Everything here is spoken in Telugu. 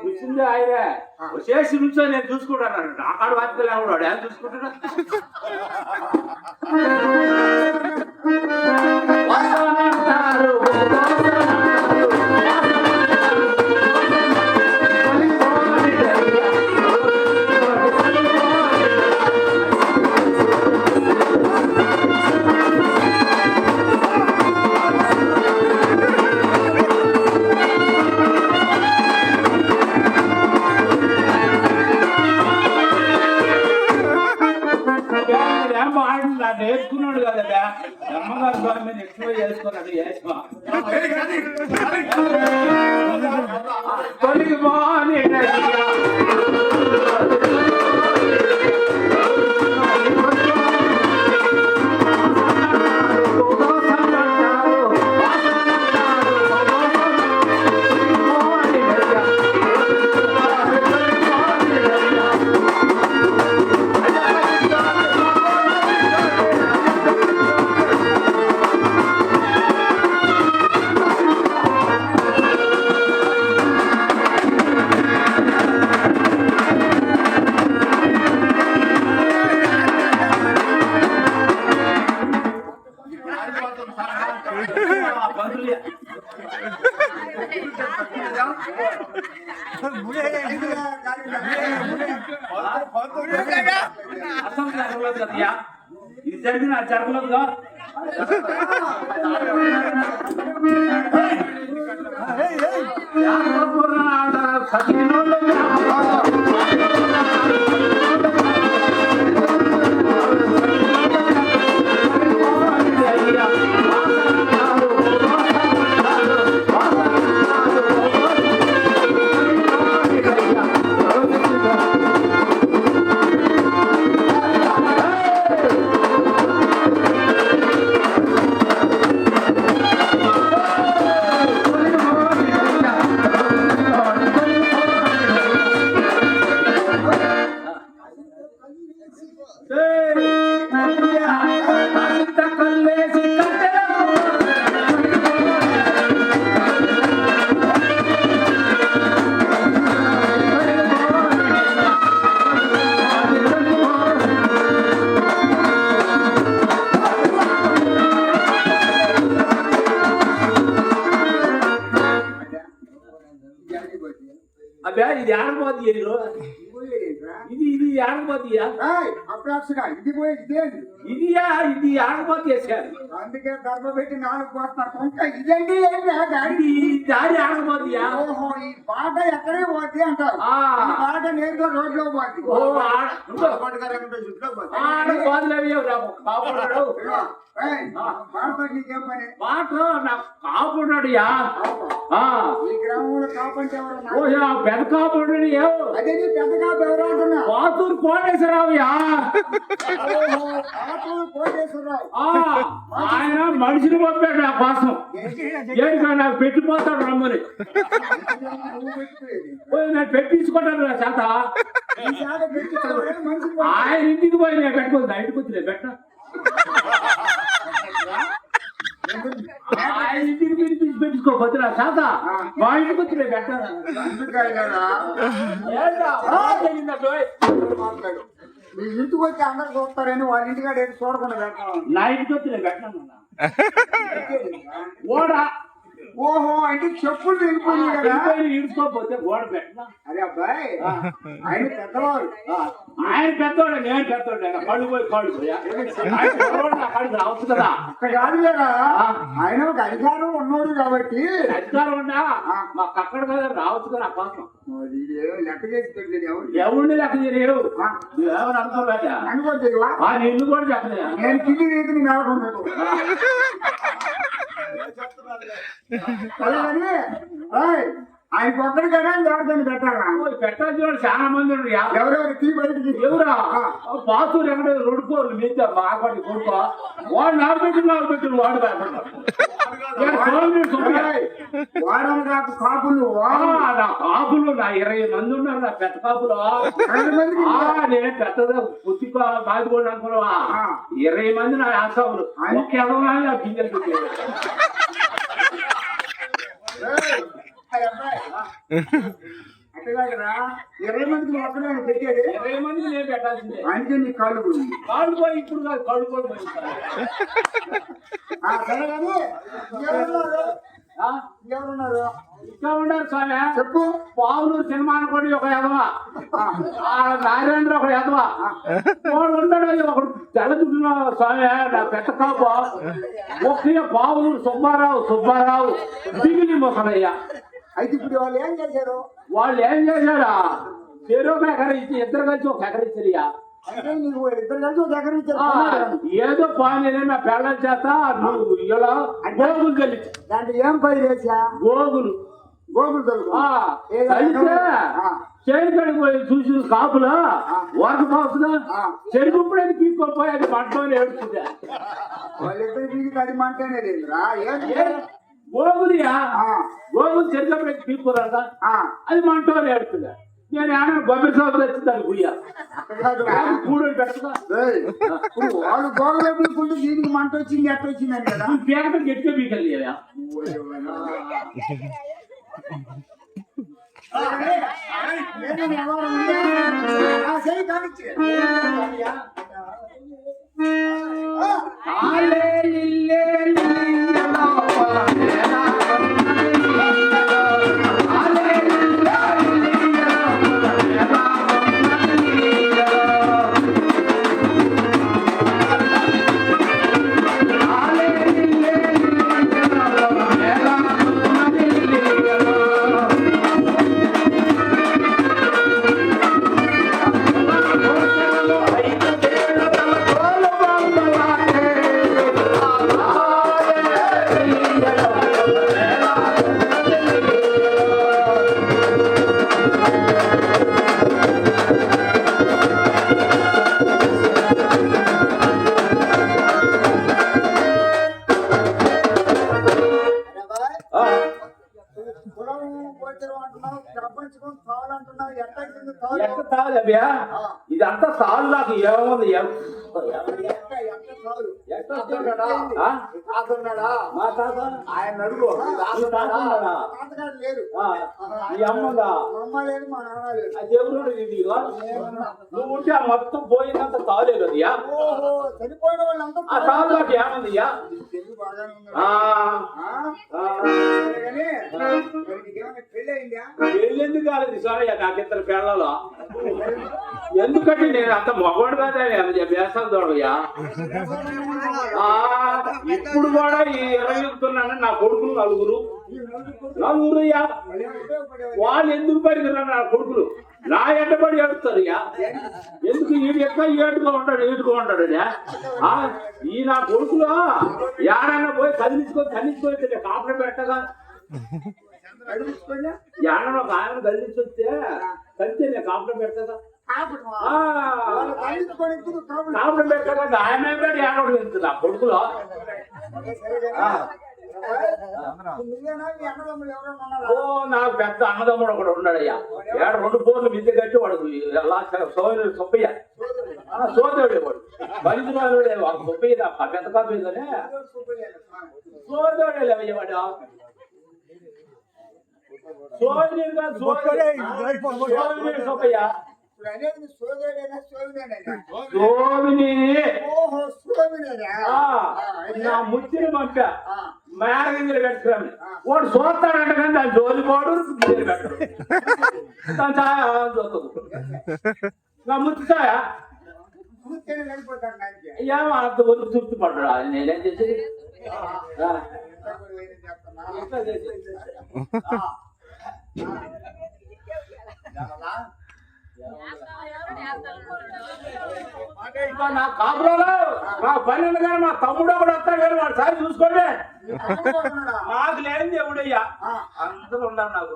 కూర్చుంది ఆయనే చేసి నుంచో నేను చూసుకుంటాను నాకాడు వాటికలు ఎవడాడు ఆయన చూసుకుంటాడు నేర్చుకున్నాడు కదా అమ్మగారు స్వామి మీద ఎక్కువ చేసుకున్నాడు తొలి మాని ఇది జరిగిన జరగలేదుగా అబ్బా ఇది ఆడబోద్ది ఇది ఇది ఆడబోద్దియా ఇది ఆడబోద్ది వేసారు అందుకే ధర్మ పెట్టి 4 పోస్తా ఇదండి దారి ఆడబోద్దియా ఓహో ఈ పాట ఎక్కడే పోద్ది అంటారు పాట నేరుగా రోడ్లో పోద్ది మాట నాకు కాపున్నాడు ఈ గ్రామంలో కాపంటే ఎవరు పెద్ద కాపుడు అదే పెద్ద కాపు ఎవరు అంటున్నా పాతూరు కోటేశ్వరరావుయా ఆయన మనిషిని పంపాడు నా కోసం ఏంటిగా నాకు పెట్టిపోతాడు రమ్మని నేను పెట్టించుకుంటాను నా చేత ఆయన ఇంటికి పోయి నేను పెట్టుకోండి ఇంటికి వచ్చి పెట్ట ఆయన ఇంటికి పిలిపించి పెట్టుకోకపోతే నా చేత మా ఇంటికి వచ్చి నేను పెట్టాను మీ ఇంటికి వచ్చి అందరు చూస్తారని వాళ్ళ ఇంటికాడ ఏది చూడకుండా పెట్టాలి నా ఇంటికి వచ్చి నేను పెట్టాను ఓడా ఓహో అంటే చెప్పులు వెళ్ళిపోయింది కదా ఇడుచుకోకపోతే గోడ పెట్టినా అరే అబ్బాయి ఆయన పెద్దవాడు ఆయన పెద్దవాడు నేను పెద్దవాడు కళ్ళు పోయి కాళ్ళు పోయా కాడికి రావచ్చు కదా అక్కడ కాదు కదా ఆయన ఒక అధికారం ఉన్నాడు కాబట్టి అధికారం ఉన్నా మాకు అక్కడ కదా రావచ్చు కదా కోసం లెక్క చేసి పెట్టలేదు ఎవరిని లెక్క చేయలేవు నువ్వేమని అనుకోలేదా నిన్ను కూడా చెప్పలే నేను కింది రీతిని మేడకుంటాను ఆయన ఒక్కడికైనా ఎవరికైనా పెట్టాలా పెట్టాల్సిన వాళ్ళు చాలా మంది ఎవరెవరు తీ బయటికి ఎవరా పాతూరు ఎక్కడ 2 కోర్లు మీద మాపడి కొడుకో వాడు 4 పెట్టిన వాడు కాపులు నా కాపులు నా 20 మంది ఉన్నారు నా పెద్ద కాపులు నేను పెద్దగా పుట్టి పీకో బాదుకోండి అనుకున్నావా 20 మంది నా ఆశావులు ఒక్క ఎదవగానే ఆ గింజలు పెట్టేది. అట్టగా 20 మందికి ఒక్కడే పెట్టేది. 20 మందికి నేను పెట్టాల్సిందే. అందుకే నీ కాళ్ళు పోయింది. కాళ్ళు పోయి ఇప్పుడు కాదు కళ్ళు కూడా పోయి సరే కానీ ఎవరున్నారు ఇంకా ఉన్నారు స్వామి. చెప్పు. పావులూరు సినిమాను కూడా ఒక ఎదవా నారాయణ ఒక ఎదవా వాడు ఉంటాడు. ఒకడు తెల్ల చుట్టిన స్వామి నా పెద్ద కాపు ఒకే పావులూరు సుబ్బారావు దిగిలి మొసలయ్యా. అయితే ఇప్పుడు వాళ్ళు ఏం చేశారు? వాళ్ళు ఏం చేశాడా చెరువు ఎకర ఇచ్చి ఇద్దరు కలిసి ఒక ఎకర ఇచ్చారియా. అంటే నీకు ఇద్దరు కలిసి ఒక ఎకరం ఇచ్చారు. ఏదో పానీ నా పెళ్ళం చేత నువ్వు ఇలా గోగులు కలిసి దాంట్లో ఏం పని చేసా? గోగులు తెలుగు కలిస్తే చేరుకడికి పోయి చూసి కాపులో వరకు పోతుందా చెరుకుప్పుడే పీక్కోపోయి అది మంటలోనే ఏడుస్తుందా. వాళ్ళిద్దరు మీకు అది మంటనే లేదురా. గోగులియా గోగులు చెరుకప్పుడే పీక్కోరాదా అది మంటలోనే ఏడుతుందా. నేను ఏమన్నా గొప్ప సోదరు వచ్చింది గుయ్యా కూడలు పెట్టదా. వాళ్ళు గోగలు పీక్కుంటే దీనికి మంట వచ్చింది ఎట్ట వచ్చిందని కదా. పేకట గట్టిగా పీకెళ్ళా ఇదంతా సాలు నాకు ఏముంది. ఆయన అడుగు ఈ అమ్మదా దేవుడు నువ్వు ఉంటే ఆ మొత్తం పోయినంత తాలే కదయ్యా. చనిపోయిన వాళ్ళంతా ఆ తాలు నాకు ఏముందయ్యా. పెళ్ళెందుకు కాలేదు స్వామి నాకిద్దరు పెళ్ళలో. ఎందుకంటే నేను అంత మగవాడు కాదా వేసాలు తోడయ్యా. ఇప్పుడు కూడా ఈ 20 చెప్తున్నాను నా కొడుకులు నలుగురు అయ్యా. వాళ్ళు ఎందుకు పడినారు నా కొడుకులు నా ఎండబడి ఏడుస్తారు అయ్యా. ఎందుకు ఈడు ఎక్క ఏటుగా ఉంటాడు ఈ నా కొడుకులు ఏడన్నా పోయి కదిలించుకొని కాపులు పెట్టగా ఏడన్నా ఒక ఆయన కదిలించి వస్తే కలిస్తే నేను కాపులు పెట్టదా కాపులు పెట్టగా ఆయన ఏడవడం ఎందుకు నా కొడుకులో. ఓ నాకు పెద్ద అన్నదమ్ముడు ఒకడు ఉన్నాడయ్యా. 2 బోర్లు మిద్దె కట్టి వాడు సొప్పయ్య సోదరుడే వాడు బలిదురాలుడే వాడు సొప్పయ్య పెద్ద కాపీదనే సోదరుడే లేవయ్యవాడు. సోపయ్య నా ముచ్చిని పంపా మేరగింజలు పెట్టుకురాని వాడు చూస్తాడంట కానీ దాని జోలి పోడు గింజలు పెట్టడు. దాని ఛాయ చూస్తుంది నా ముచ్చిచాయ ఏమో అంత వరకు తృప్తి పడ్డా. నేనేం చేసి నా కాపురాలు నా పని కానీ మా తమ్ముడు కూడా వస్తాడు కానీ వాడు సారి చూసుకోండి. నాకు లేని దేవుడయ్యా అందరూ ఉన్నారు నాకు.